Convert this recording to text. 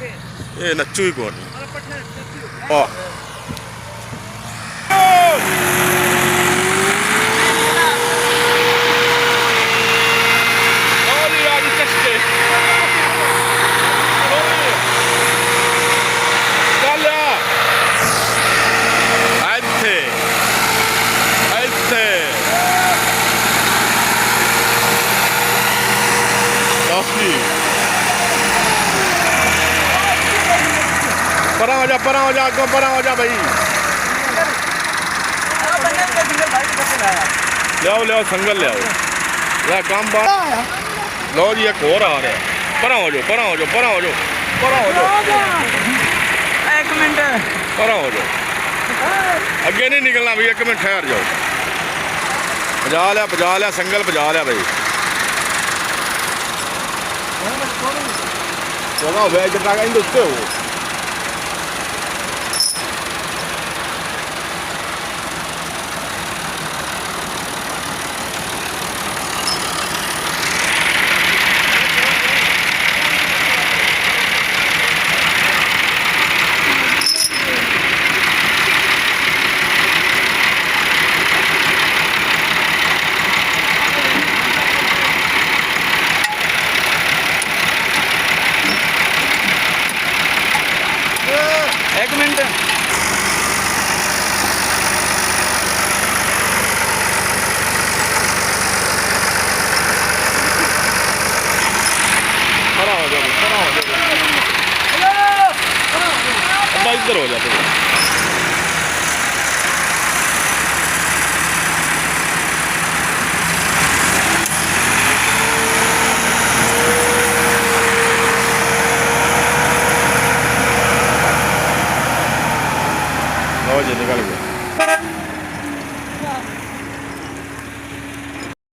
ये नच्चू ही कौन वाह परा हो जा आगो परा हो जा भाई लियाओ संगल लियाओ काम बात लो जी एक और आ रहा है परा हो जाओ एक मिनट परा हो जाओ अगे नहीं निकलना भाई एक मिनट ठहर जाओ भजा लिया संगल भजा लिया भाई जगह वेज टाका इन दोस्ते हो एक मिनट इधर हो जाते लो जी निकल गया